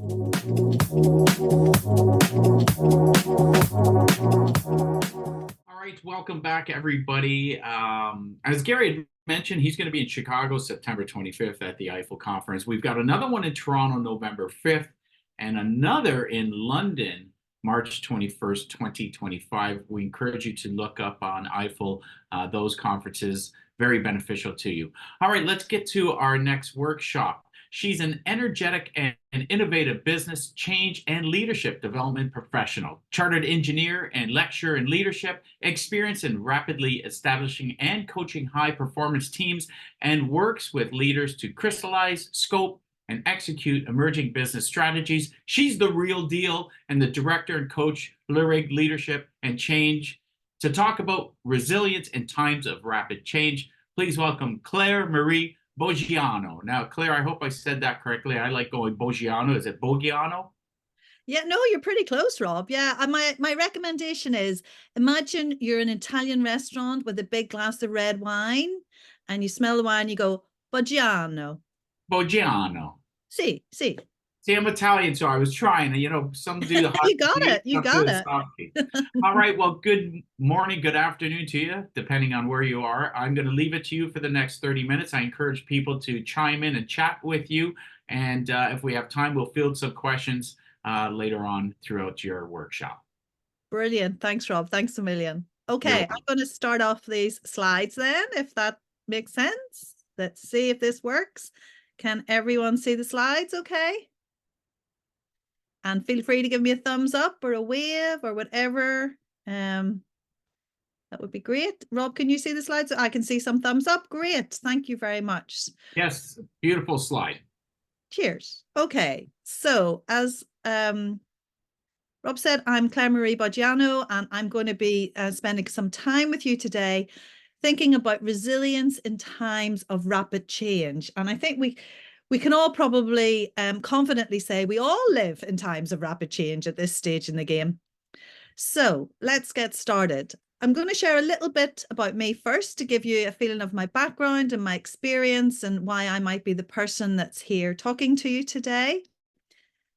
All right, welcome back, everybody. As Gary had mentioned, he's going to be in Chicago September 25th at the Eiffel Conference. We've got another one in Toronto November 5th and another in London March 21st, 2025. We encourage you to look up on Eiffel, those conferences, very beneficial to you. All right, let's get to our next workshop. She's an energetic and innovative business, change, and leadership development professional, chartered engineer and lecturer in leadership, experience in rapidly establishing and coaching high-performance teams, and works with leaders to crystallize, scope, and execute emerging business strategies. She's the real deal and the director and coach, Lyric Leadership and Change. To talk about resilience in times of rapid change, please welcome Claire Marie Boggiano. Now, Claire, I hope I said that correctly. I like going Boggiano. Is it Boggiano? Yeah, no, you're pretty close, Rob. Yeah, and my recommendation is imagine you're in an Italian restaurant with a big glass of red wine, and you smell the wine, you go, Boggiano. Boggiano. See. See, I'm Italian, so I was trying. Some do the hot You got tea, it. You some do got the it. soft tea. All right. Well, good morning, good afternoon to you, depending on where you are. I'm going to leave it to you for the next 30 minutes. I encourage people to chime in and chat with you. And if we have time, we'll field some questions later on throughout your workshop. Brilliant. Thanks, Rob. Thanks a million. Okay, I'm going to start off these slides then, if that makes sense. Let's see if this works. Can everyone see the slides okay? And feel free to give me a thumbs up or a wave or whatever. That would be great. Rob, can you see the slides? I can see some thumbs up. Great. Thank you very much. Yes, beautiful slide. Cheers. Okay, so as Rob said, I'm Claire Marie Boggiano, and I'm going to be spending some time with you today thinking about resilience in times of rapid change. And I think we can all probably confidently say we all live in times of rapid change at this stage in the game. So let's get started. I'm going to share a little bit about me first to give you a feeling of my background and my experience and why I might be the person that's here talking to you today.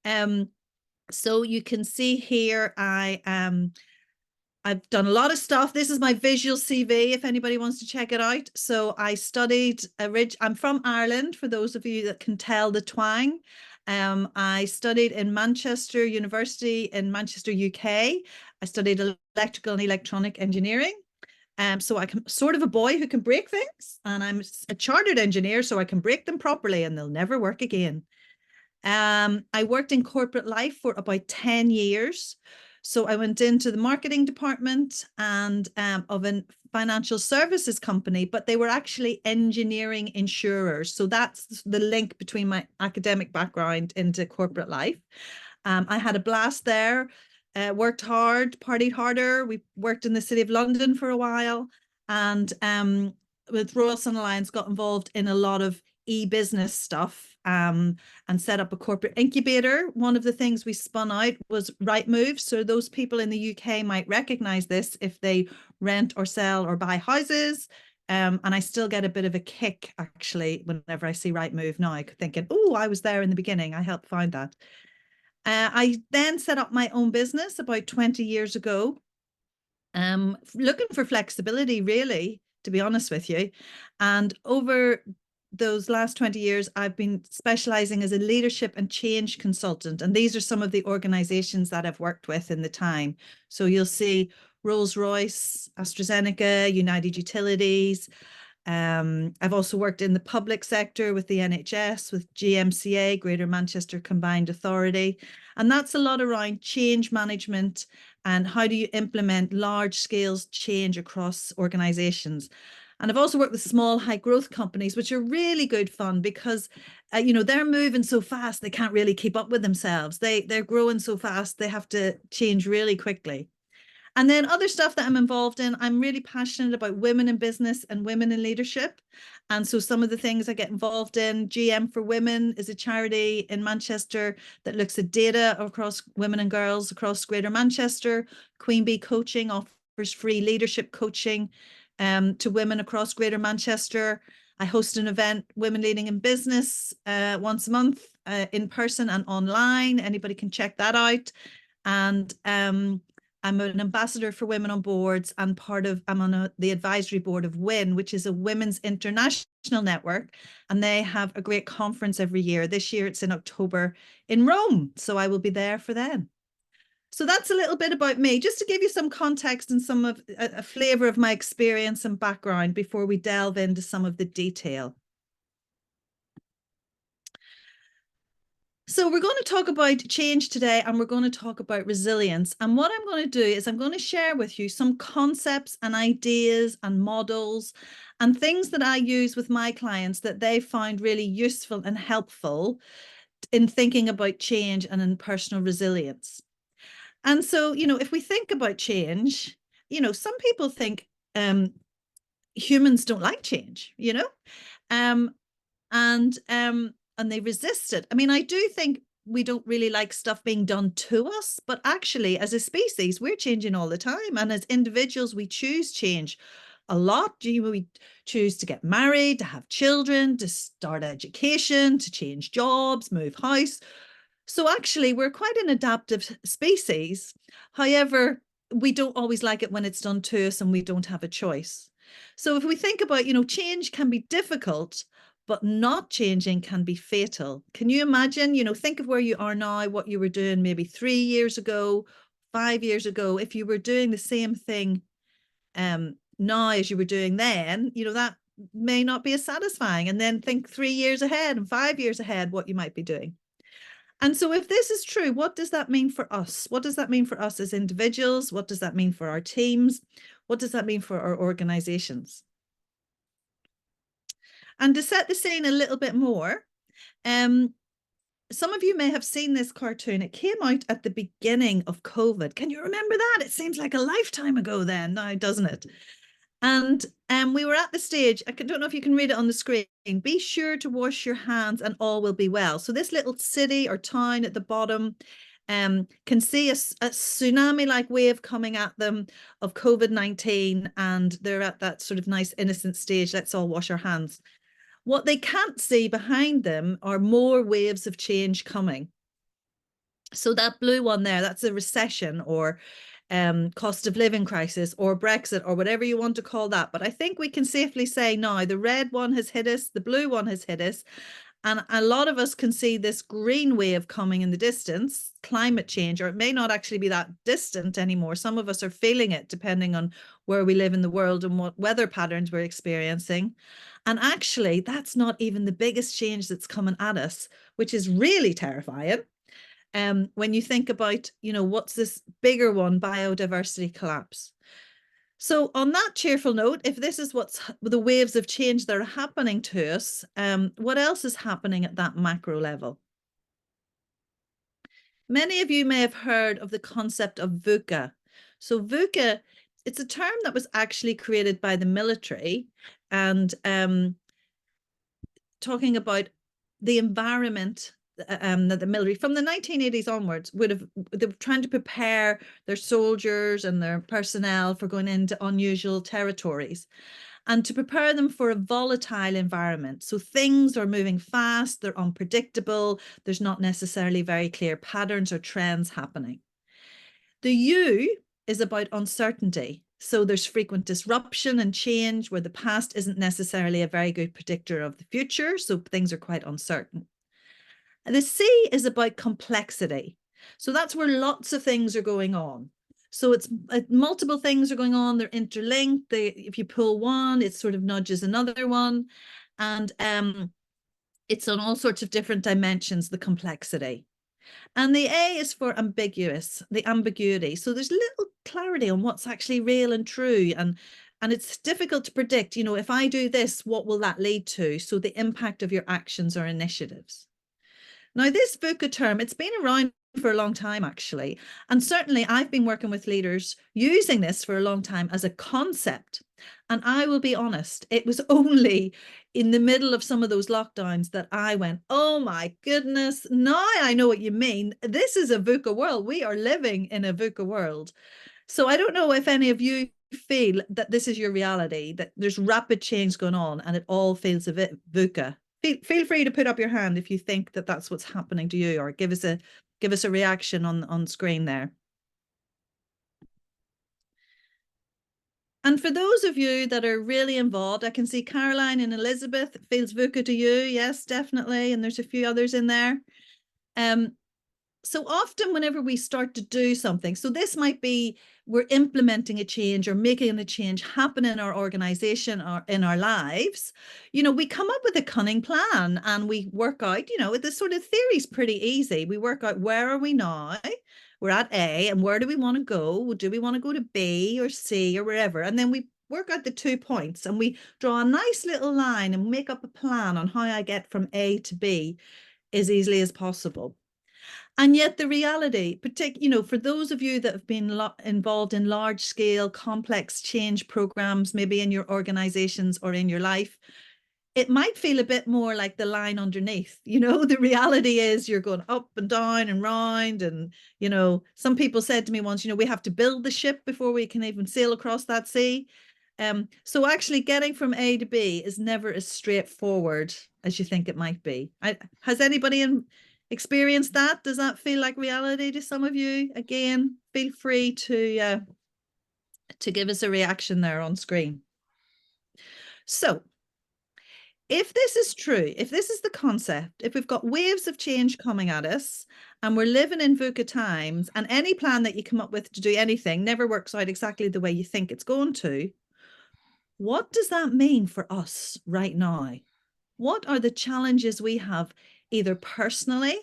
So you can see here, I've done a lot of stuff. This is my visual CV, if anybody wants to check it out. So I studied, I'm from Ireland, for those of you that can tell the twang. I studied in Manchester University in Manchester, UK. I studied electrical and electronic engineering. So I'm sort of a boy who can break things, and I'm a chartered engineer, so I can break them properly and they'll never work again. I worked in corporate life for about 10 years. So I went into the marketing department and of a financial services company, but they were actually engineering insurers. So that's the link between my academic background into corporate life. I had a blast there, worked hard, partied harder. We worked in the City of London for a while, and with Royal Sun Alliance got involved in a lot of e-business stuff, and set up a corporate incubator. One of the things we spun out was Rightmove. So those people in the UK might recognize this if they rent or sell or buy houses. And I still get a bit of a kick, actually, whenever I see Rightmove now, thinking, oh, I was there in the beginning. I helped find that. I then set up my own business about 20 years ago, looking for flexibility, really, to be honest with you. And over those last 20 years, I've been specializing as a leadership and change consultant. And these are some of the organizations that I've worked with in the time. So you'll see Rolls-Royce, AstraZeneca, United Utilities. I've also worked in the public sector with the NHS, with GMCA, Greater Manchester Combined Authority. And that's a lot around change management and how do you implement large scale change across organizations. And I've also worked with small high growth companies, which are really good fun because, they're moving so fast, they can't really keep up with themselves. They're growing so fast, they have to change really quickly. And then other stuff that I'm involved in, I'm really passionate about women in business and women in leadership. And so some of the things I get involved in, GM for Women is a charity in Manchester that looks at data across women and girls across Greater Manchester. Queen Bee Coaching offers free leadership coaching to women across Greater Manchester. I host an event, Women Leading in Business, once a month, in person and online. Anybody can check that out. And I'm an ambassador for Women on Boards, and I'm on the advisory board of WIN, which is a women's international network. And they have a great conference every year. This year it's in October in Rome. So I will be there for them. So that's a little bit about me, just to give you some context and some of a flavor of my experience and background before we delve into some of the detail. So we're going to talk about change today, and we're going to talk about resilience. And what I'm going to do is I'm going to share with you some concepts and ideas and models and things that I use with my clients that they find really useful and helpful in thinking about change and in personal resilience. And so, if we think about change, some people think humans don't like change, um, and they resist it. I mean, I do think we don't really like stuff being done to us, but actually, as a species, we're changing all the time, and as individuals, we choose change a lot. We choose to get married, to have children, to start education, to change jobs, move house. So actually, we're quite an adaptive species. However, we don't always like it when it's done to us and we don't have a choice. So if we think about, change can be difficult, but not changing can be fatal. Can you imagine, think of where you are now, what you were doing maybe 3 years ago, 5 years ago. If you were doing the same thing now as you were doing then, that may not be as satisfying. And then think 3 years ahead and 5 years ahead what you might be doing. And so if this is true, what does that mean for us? What does that mean for us as individuals? What does that mean for our teams? What does that mean for our organizations? And to set the scene a little bit more, some of you may have seen this cartoon. It came out at the beginning of COVID. Can you remember that? It seems like a lifetime ago then, now, doesn't it? And we were at the stage, I don't know if you can read it on the screen, be sure to wash your hands and all will be well. So this little city or town at the bottom can see a tsunami-like wave coming at them of COVID-19, and they're at that sort of nice innocent stage, let's all wash our hands. What they can't see behind them are more waves of change coming. So that blue one there, that's a recession or cost of living crisis or Brexit or whatever you want to call that. But I think we can safely say now the red one has hit us, the blue one has hit us. And a lot of us can see this green wave coming in the distance, climate change, or it may not actually be that distant anymore. Some of us are feeling it depending on where we live in the world and what weather patterns we're experiencing. And actually, that's not even the biggest change that's coming at us, which is really terrifying. When you think about, what's this bigger one, biodiversity collapse. So on that cheerful note, if this is what's the waves of change that are happening to us, what else is happening at that macro level? Many of you may have heard of the concept of VUCA. So VUCA, it's a term that was actually created by the military and talking about the environment that the military from the 1980s onwards they were trying to prepare their soldiers and their personnel for going into unusual territories and to prepare them for a volatile environment. So things are moving fast, they're unpredictable, there's not necessarily very clear patterns or trends happening. The U is about uncertainty. So there's frequent disruption and change where the past isn't necessarily a very good predictor of the future. So things are quite uncertain. The C is about complexity. So that's where lots of things are going on. So it's multiple things are going on. They're interlinked. If you pull one, it sort of nudges another one. And it's on all sorts of different dimensions, the complexity. And the A is for ambiguous, the ambiguity. So there's little clarity on what's actually real and true. And it's difficult to predict, if I do this, what will that lead to? So the impact of your actions or initiatives. Now, this VUCA term, it's been around for a long time, actually. And certainly I've been working with leaders using this for a long time as a concept. And I will be honest, it was only in the middle of some of those lockdowns that I went, oh my goodness, now I know what you mean. This is a VUCA world. We are living in a VUCA world. So I don't know if any of you feel that this is your reality, that there's rapid change going on and it all feels a bit VUCA, feel free to put up your hand if you think that that's what's happening to you, or give us a reaction on screen there. And for those of you that are really involved, I can see Caroline and Elizabeth, feels VUCA to you. Yes, definitely. And there's a few others in there. So often whenever we start to do something, so this might be we're implementing a change or making a change happen in our organization or in our lives, we come up with a cunning plan and we work out, the sort of theory is pretty easy. We work out, where are we now? We're at A, and where do we want to go? Do we want to go to B or C or wherever? And then we work out the 2 points and we draw a nice little line and make up a plan on how I get from A to B as easily as possible. And yet the reality, for those of you that have been involved in large scale, complex change programs, maybe in your organizations or in your life, it might feel a bit more like the line underneath. The reality is you're going up and down and round. And, some people said to me once, we have to build the ship before we can even sail across that sea. So actually getting from A to B is never as straightforward as you think it might be. Has anybody experienced that? Does that feel like reality to some of you? Again, feel free to give us a reaction there on screen. So if this is true, if this is the concept, if we've got waves of change coming at us and we're living in VUCA times, and any plan that you come up with to do anything never works out exactly the way you think it's going to, what does that mean for us right now? What are the challenges we have, either personally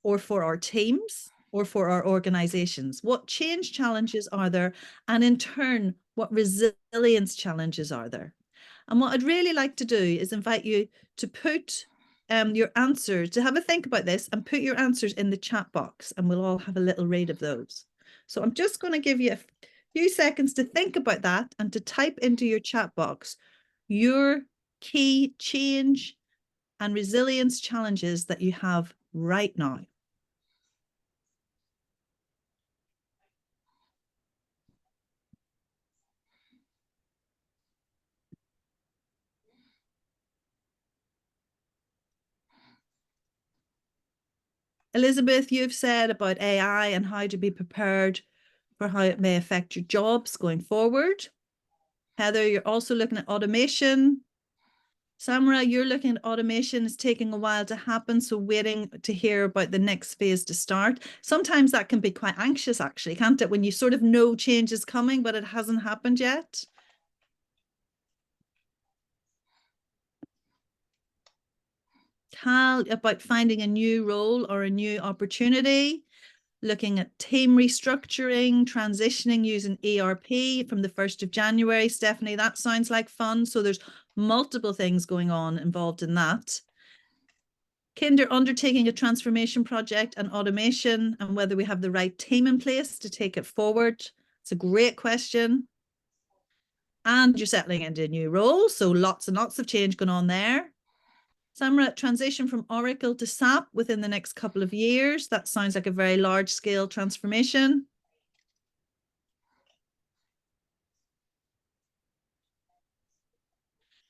or for our teams or for our organizations? What change challenges are there? And in turn, what resilience challenges are there? And what I'd really like to do is invite you to put your answers, to have a think about this and put your answers in the chat box, and we'll all have a little read of those. So I'm just going to give you a few seconds to think about that and to type into your chat box your key change and resilience challenges that you have right now. Elizabeth, you've said about AI and how to be prepared for how it may affect your jobs going forward. Heather, you're also looking at automation. Samara, you're looking at automation is taking a while to happen, so waiting to hear about the next phase to start. Sometimes that can be quite anxious, actually, can't it? When you sort of know change is coming, but it hasn't happened yet. Cal, about finding a new role or a new opportunity, looking at team restructuring, transitioning using ERP from the 1st of January. Stephanie, that sounds like fun. So there's multiple things going on involved in that. Kinder, undertaking a transformation project and automation, and whether we have the right team in place to take it forward. It's a great question. And you're settling into a new role, so lots and lots of change going on there. Samara, transition from Oracle to SAP within the next couple of years. That sounds like a very large scale transformation.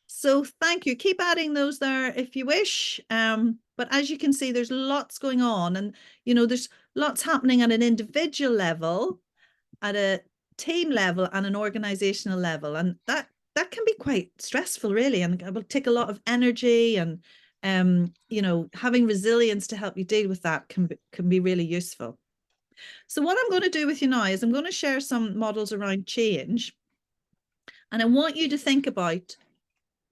So thank you. Keep adding those there if you wish. But as you can see, there's lots going on, and there's lots happening at an individual level, at a team level, and an organizational level, and that can be quite stressful, really, and it will take a lot of energy, and having resilience to help you deal with that can be really useful. So what I'm going to do with you now is I'm going to share some models around change, and I want you to think about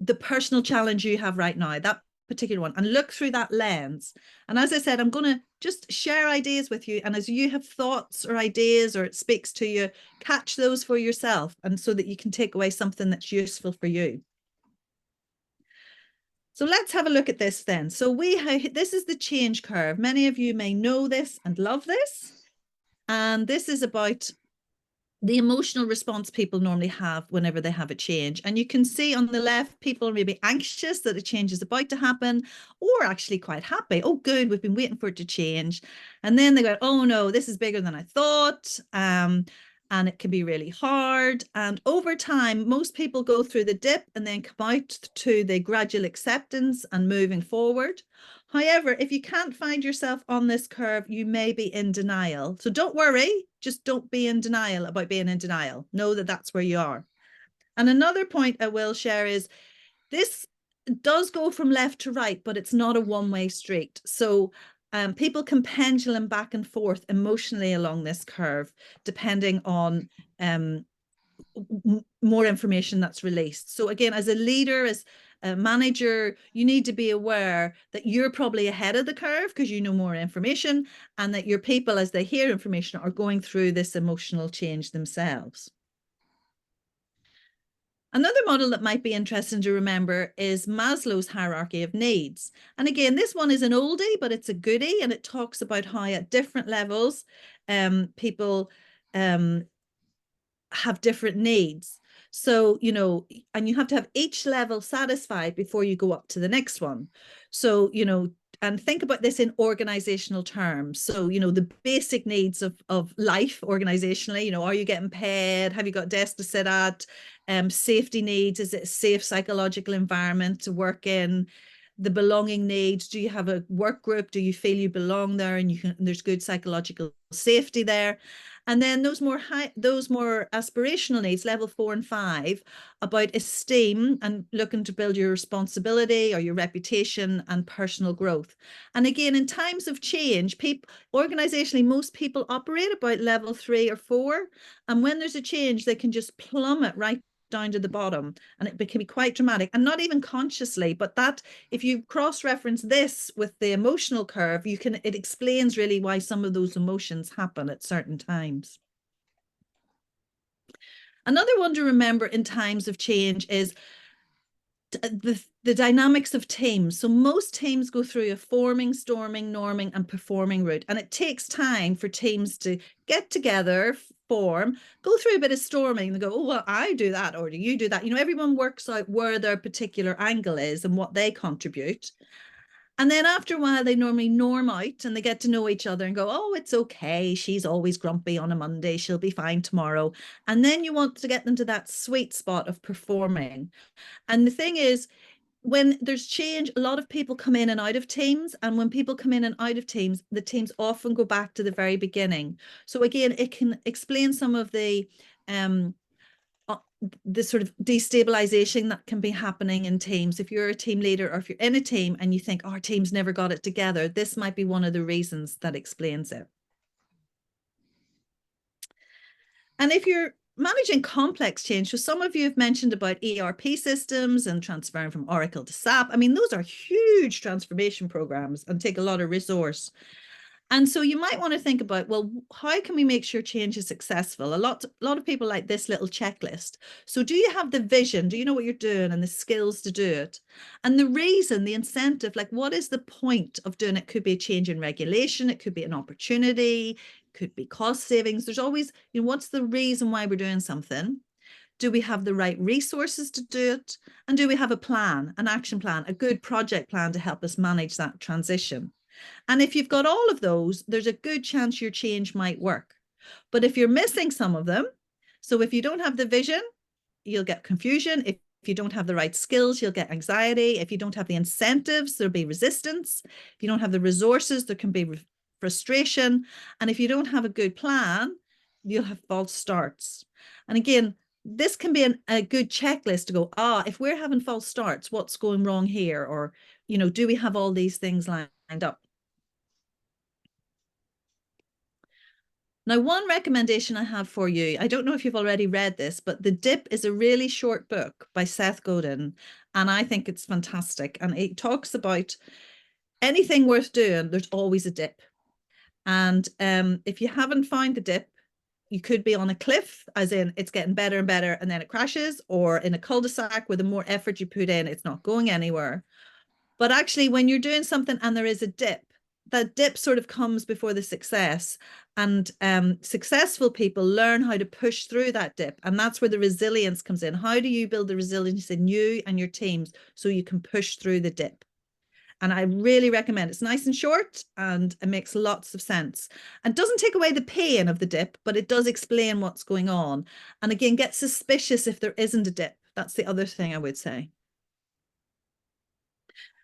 the personal challenge you have right now, that particular one, and look through that lens. And as I said, I'm going to just share ideas with you, and as you have thoughts or ideas or it speaks to you, catch those for yourself, and so that you can take away something that's useful for you. So let's have a look at this then. So this is the change curve. Many of you may know this and love this. And this is about the emotional response people normally have whenever they have a change. And you can see on the left, people are maybe anxious that a change is about to happen, or actually quite happy. Oh, good, we've been waiting for it to change. And then they go, oh no, this is bigger than I thought. And and it can be really hard. And over time, most people go through the dip and then come out to the gradual acceptance and moving forward. However, if you can't find yourself on this curve, you may be in denial. So don't worry, just don't be in denial about being in denial. Know that that's where you are. And another point I will share is this does go from left to right, but it's not a one-way street. So people can pendulum back and forth emotionally along this curve, depending on more information that's released. So again, as a leader, as a manager, you need to be aware that you're probably ahead of the curve because you know more information, and that your people, as they hear information, are going through this emotional change themselves. Another model that might be interesting to remember is Maslow's hierarchy of needs. And again, this one is an oldie, but it's a goodie, and it talks about how at different levels, people have different needs. So, you know, and you have to have each level satisfied before you go up to the next one. So, you know, and think about this in organizational terms. So, you know, the basic needs of life organizationally, you know, are you getting paid? Have you got a desk to sit at? Safety needs, is it a safe psychological environment to work in? The belonging needs, do you have a work group? Do you feel you belong there and there's good psychological safety there? And then those more aspirational needs, level 4 and 5, about esteem and looking to build your responsibility or your reputation and personal growth. And again, in times of change, organizationally, most people operate about level 3 or 4. And when there's a change, they can just plummet right down to the bottom, and it can be quite dramatic, and not even consciously, but that if you cross-reference this with the emotional curve, it explains really why some of those emotions happen at certain times. Another one to remember in times of change is the dynamics of teams. So most teams go through a forming, storming, norming, and performing route. And it takes time for teams to get together, form, go through a bit of storming and go, oh, well, I do that, or do you do that? You know, everyone works out where their particular angle is and what they contribute. And then after a while, they normally norm out and they get to know each other and go, oh, it's okay. She's always grumpy on a Monday. She'll be fine tomorrow. And then you want to get them to that sweet spot of performing. And the thing is, when there's change, a lot of people come in and out of teams. And when people come in and out of teams, the teams often go back to the very beginning. So again, it can explain some of the sort of destabilization that can be happening in teams. If you're a team leader or if you're in a team and you think our team's never got it together, this might be one of the reasons that explains it. And if you're managing complex change, so some of you have mentioned about ERP systems and transferring from Oracle to SAP. I mean, those are huge transformation programs and take a lot of resource. And so you might want to think about, well, how can we make sure change is successful? A lot of people like this little checklist. So do you have the vision? Do you know what you're doing and the skills to do it? And the reason, the incentive, like what is the point of doing it? Could be a change in regulation. It could be an opportunity, could be cost savings. There's always, you know, what's the reason why we're doing something? Do we have the right resources to do it? And do we have a plan, an action plan, a good project plan to help us manage that transition? And if you've got all of those, there's a good chance your change might work. But if you're missing some of them, so if you don't have the vision, you'll get confusion. If you don't have the right skills, you'll get anxiety. If you don't have the incentives, there'll be resistance. If you don't have the resources, there can be frustration. And if you don't have a good plan, you'll have false starts. And again, this can be a good checklist to go, if we're having false starts, what's going wrong here? Or, you know, do we have all these things lined up? Now, one recommendation I have for you, I don't know if you've already read this, but The Dip is a really short book by Seth Godin, and I think it's fantastic. And it talks about anything worth doing, there's always a dip. And if you haven't found the dip, you could be on a cliff, as in it's getting better and better, and then it crashes, or in a cul-de-sac where the more effort you put in, it's not going anywhere. But actually, when you're doing something and there is a dip, that dip sort of comes before the success. And successful people learn how to push through that dip. And that's where the resilience comes in. How do you build the resilience in you and your teams so you can push through the dip? And I really recommend it. It's nice and short and it makes lots of sense. And doesn't take away the pain of the dip, but it does explain what's going on. And again, get suspicious if there isn't a dip. That's the other thing I would say.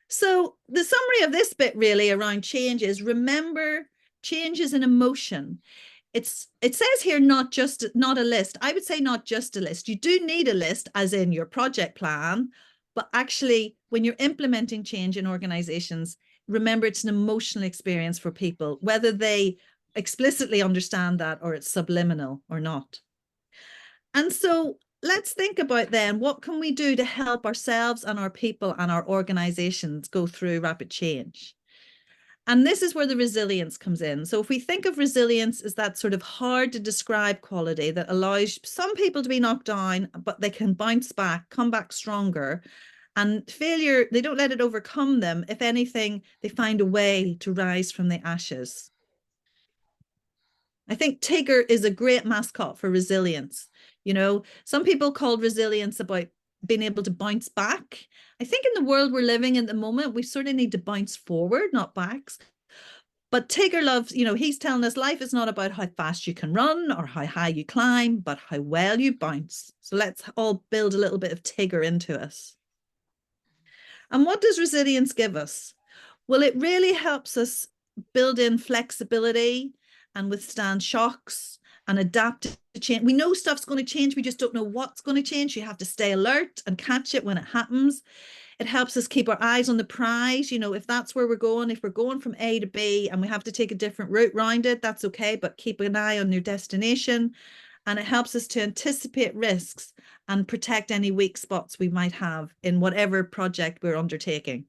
So the summary of this bit really around change is remember change is an emotion. It says here not a list. I would say not just a list. You do need a list as in your project plan, but actually when you're implementing change in organizations, remember it's an emotional experience for people, whether they explicitly understand that or it's subliminal or not. And so let's think about then what can we do to help ourselves and our people and our organizations go through rapid change? And this is where the resilience comes in. So if we think of resilience as that sort of hard to describe quality that allows some people to be knocked down, but they can bounce back, come back stronger. And failure, they don't let it overcome them. If anything, they find a way to rise from the ashes. I think Tigger is a great mascot for resilience. You know, some people called resilience about being able to bounce back. I think in the world we're living in at the moment, we sort of need to bounce forward, not backs. But Tigger loves, you know, he's telling us life is not about how fast you can run or how high you climb, but how well you bounce. So let's all build a little bit of Tigger into us. And what does resilience give us? Well, it really helps us build in flexibility and withstand shocks and adapt to change. We know stuff's going to change. We just don't know what's going to change. You have to stay alert and catch it when it happens. It helps us keep our eyes on the prize. You know, if that's where we're going, if we're going from A to B and we have to take a different route round it, that's okay. But keep an eye on your destination. And it helps us to anticipate risks and protect any weak spots we might have in whatever project we're undertaking.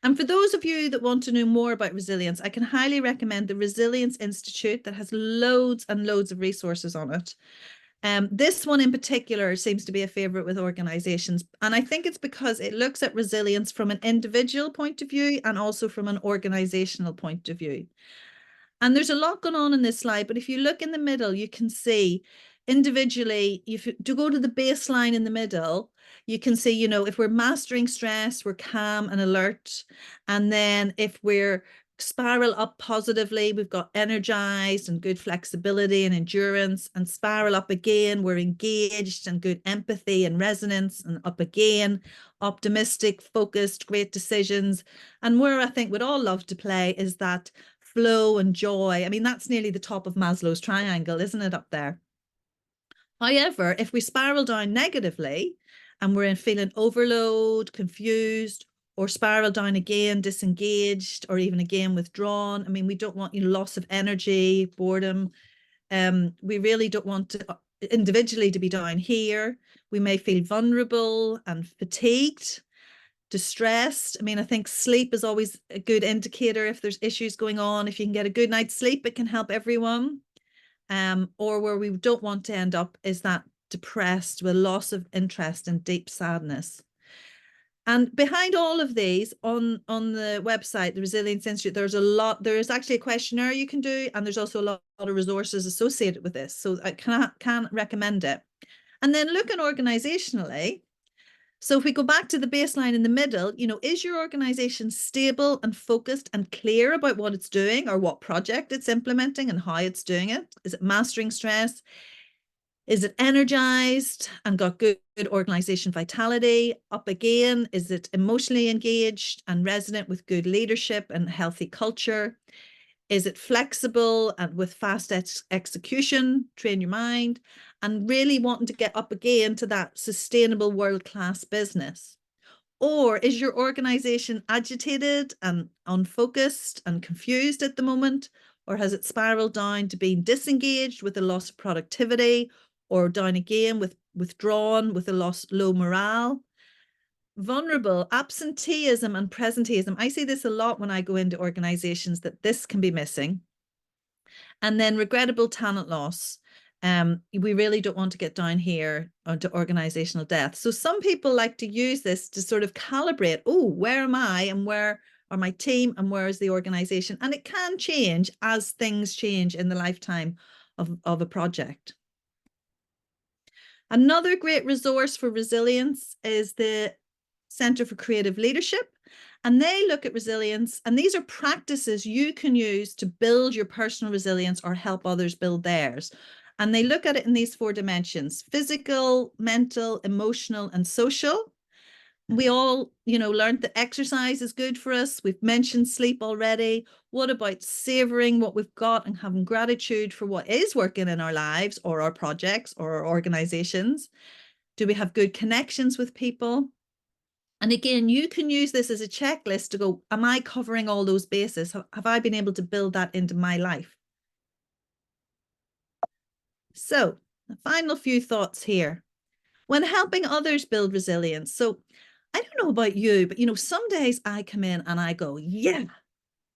And for those of you that want to know more about resilience, I can highly recommend the Resilience Institute that has loads and loads of resources on it. This one in particular seems to be a favorite with organizations. And I think it's because it looks at resilience from an individual point of view and also from an organizational point of view. And there's a lot going on in this slide, but if you look in the middle, you can see individually, if you do go to the baseline in the middle, you can see, you know, if we're mastering stress, we're calm and alert. And then if we're spiral up positively, we've got energized and good flexibility and endurance, and spiral up again, we're engaged and good empathy and resonance, and up again, optimistic, focused, great decisions. And where I think we'd all love to play is that flow and joy. I mean, that's nearly the top of Maslow's triangle, isn't it, up there? However, if we spiral down negatively and we're in feeling overload, confused, or spiral down again, disengaged, or even again withdrawn, I mean, we don't want, you know, loss of energy, boredom. We really don't want to individually to be down here. We may feel vulnerable and fatigued, distressed. I mean, I think sleep is always a good indicator if there's issues going on. If you can get a good night's sleep, it can help everyone. Or where we don't want to end up is that depressed with loss of interest and deep sadness. And behind all of these on the website, the Resilience Institute, there is actually a questionnaire you can do, and there's also a lot of resources associated with this. So I can recommend it. And then looking organizationally, so if we go back to the baseline in the middle, you know, is your organization stable and focused and clear about what it's doing or what project it's implementing and how it's doing it? Is it mastering stress? Is it energized and got good organization vitality? Up again, is it emotionally engaged and resonant with good leadership and healthy culture? Is it flexible and with fast execution, train your mind, and really wanting to get up again to that sustainable world-class business? Or is your organization agitated and unfocused and confused at the moment? Or has it spiraled down to being disengaged with a loss of productivity, or down again with withdrawn with a low morale? Vulnerable, absenteeism and presenteeism. I see this a lot when I go into organizations, that this can be missing. And then regrettable talent loss. We really don't want to get down here onto organizational death. So some people like to use this to sort of calibrate, oh, where am I and where are my team and where is the organization? And it can change as things change in the lifetime of a project. Another great resource for resilience is the Center for Creative Leadership. And they look at resilience, and these are practices you can use to build your personal resilience or help others build theirs. And they look at it in these 4 dimensions: physical, mental, emotional, and social. We all, learned that exercise is good for us. We've mentioned sleep already. What about savoring what we've got and having gratitude for what is working in our lives or our projects or our organizations? Do we have good connections with people? And again, you can use this as a checklist to go, am I covering all those bases? Have I been able to build that into my life? So, the final few thoughts here. When helping others build resilience. So, I don't know about you, but some days I come in and I go, yeah,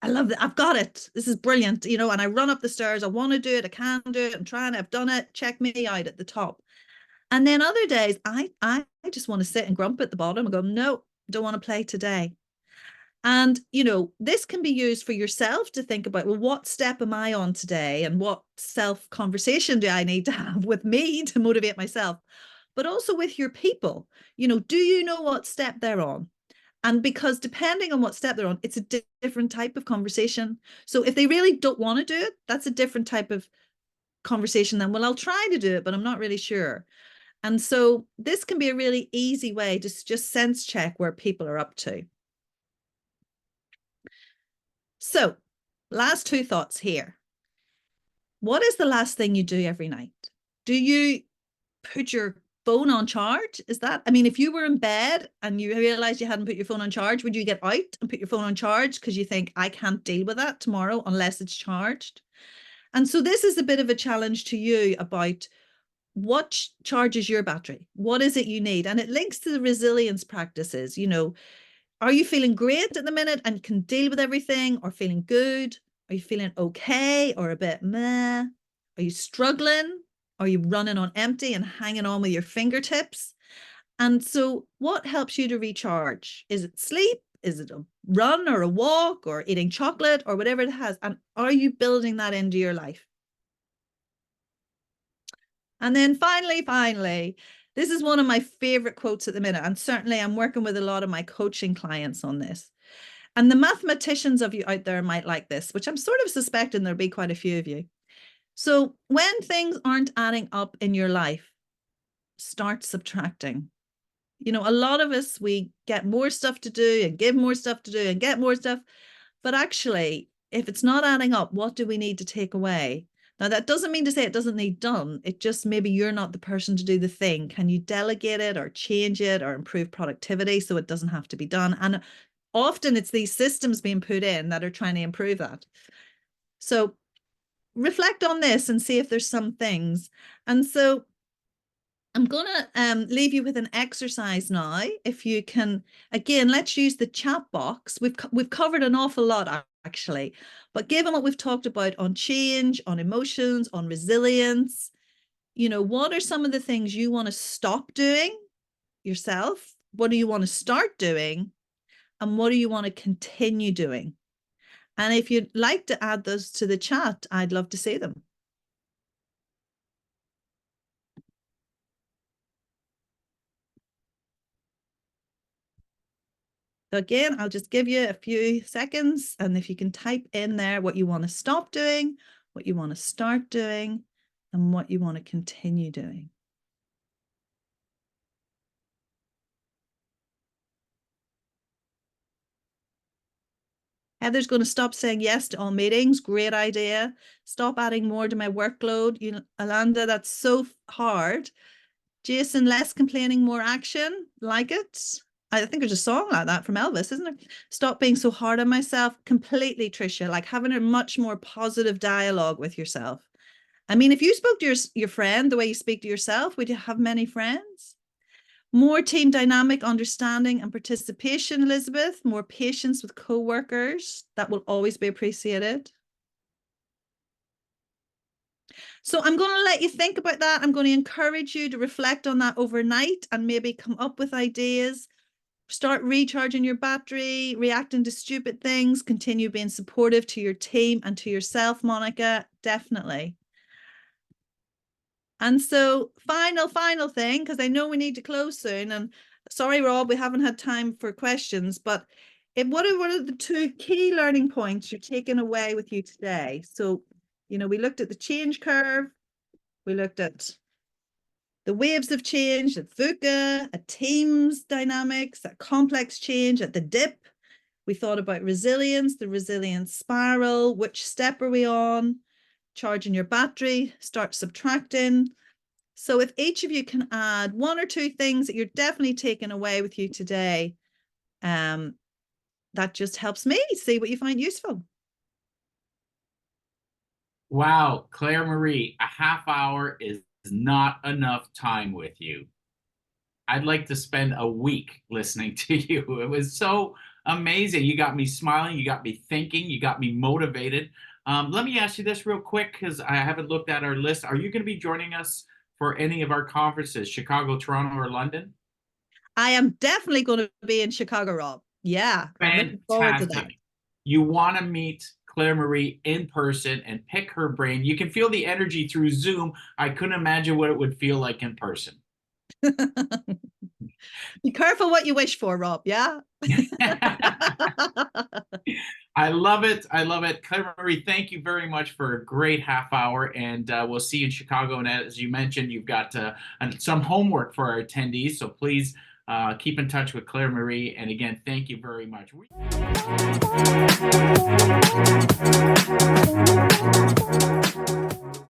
I love it. I've got it. This is brilliant. And I run up the stairs. I want to do it. I can do it. I'm trying. I've done it. Check me out at the top. And then other days, I just want to sit and grump at the bottom and go, no, don't want to play today. And, this can be used for yourself to think about, well, what step am I on today? And what self conversation do I need to have with me to motivate myself? But also with your people, do you know what step they're on? And because depending on what step they're on, it's a different type of conversation. So if they really don't want to do it, that's a different type of conversation than, well, I'll try to do it, but I'm not really sure. And so this can be a really easy way to just sense check where people are up to. So last 2 thoughts here. What is the last thing you do every night? Do you put your phone on charge? If you were in bed and you realized you hadn't put your phone on charge, would you get out and put your phone on charge because you think, I can't deal with that tomorrow unless it's charged? And so this is a bit of a challenge to you about what charges your battery? What is it you need? And it links to the resilience practices. Are you feeling great at the minute and can deal with everything, or feeling good? Are you feeling okay or a bit meh? Are you struggling? Are you running on empty and hanging on with your fingertips? And so what helps you to recharge? Is it sleep? Is it a run or a walk or eating chocolate or whatever it has? And are you building that into your life? And then finally, this is one of my favorite quotes at the minute. And certainly I'm working with a lot of my coaching clients on this. And the mathematicians of you out there might like this, which I'm sort of suspecting there'll be quite a few of you. So when things aren't adding up in your life, start subtracting. A lot of us, we get more stuff to do and give more stuff to do and get more stuff. But actually, if it's not adding up, what do we need to take away? Now, that doesn't mean to say it doesn't need done. It just, maybe you're not the person to do the thing. Can you delegate it or change it or improve productivity so it doesn't have to be done? And often it's these systems being put in that are trying to improve that. So reflect on this and see if there's some things. And so I'm going to leave you with an exercise now. If you can, again, let's use the chat box. We've covered an awful lot, actually. But given what we've talked about on change, on emotions, on resilience, what are some of the things you want to stop doing yourself? What do you want to start doing? And what do you want to continue doing? And if you'd like to add those to the chat, I'd love to see them. So again, I'll just give you a few seconds, and if you can type in there what you want to stop doing, what you want to start doing, and what you want to continue doing. Heather's going to stop saying yes to all meetings. Great idea. Stop adding more to my workload. Alanda, that's so hard. Jason, less complaining, more action. Like it. I think there's a song like that from Elvis, isn't it? Stop being so hard on myself. Completely, Tricia. Like having a much more positive dialogue with yourself. If you spoke to your friend the way you speak to yourself, would you have many friends? More team dynamic, understanding and participation, Elizabeth. More patience with co-workers. That will always be appreciated. So I'm going to let you think about that. I'm going to encourage you to reflect on that overnight and maybe come up with ideas. Start recharging your battery, reacting to stupid things, continue being supportive to your team and to yourself, Monica, definitely. And so final thing, because I know we need to close soon, and sorry, Rob, we haven't had time for questions, but what are the two key learning points you're taking away with you today? So, we looked at the change curve, we looked at the waves of change at VUCA, at teams dynamics, at complex change, at the dip. We thought about resilience, the resilience spiral, which step are we on? Charging your battery, start subtracting. So if each of you can add one or two things that you're definitely taking away with you today, that just helps me see what you find useful. Wow, Claire Marie, a half hour is not enough time with you. I'd like to spend a week listening to you. It was so amazing. You got me smiling, you got me thinking, you got me motivated. Let me ask you this real quick because I haven't looked at our list. Are you going to be joining us for any of our conferences, Chicago, Toronto, or London? I am definitely going to be in Chicago, Rob. Yeah, I'm looking forward to that. Fantastic. You want to meet Claire Marie in person and pick her brain. You can feel the energy through Zoom. I couldn't imagine what it would feel like in person. Be careful what you wish for, Rob. Yeah. I love it. I love it. Claire Marie, thank you very much for a great half hour. And we'll see you in Chicago. And as you mentioned, you've got some homework for our attendees. So please keep in touch with Claire Marie. And again, thank you very much.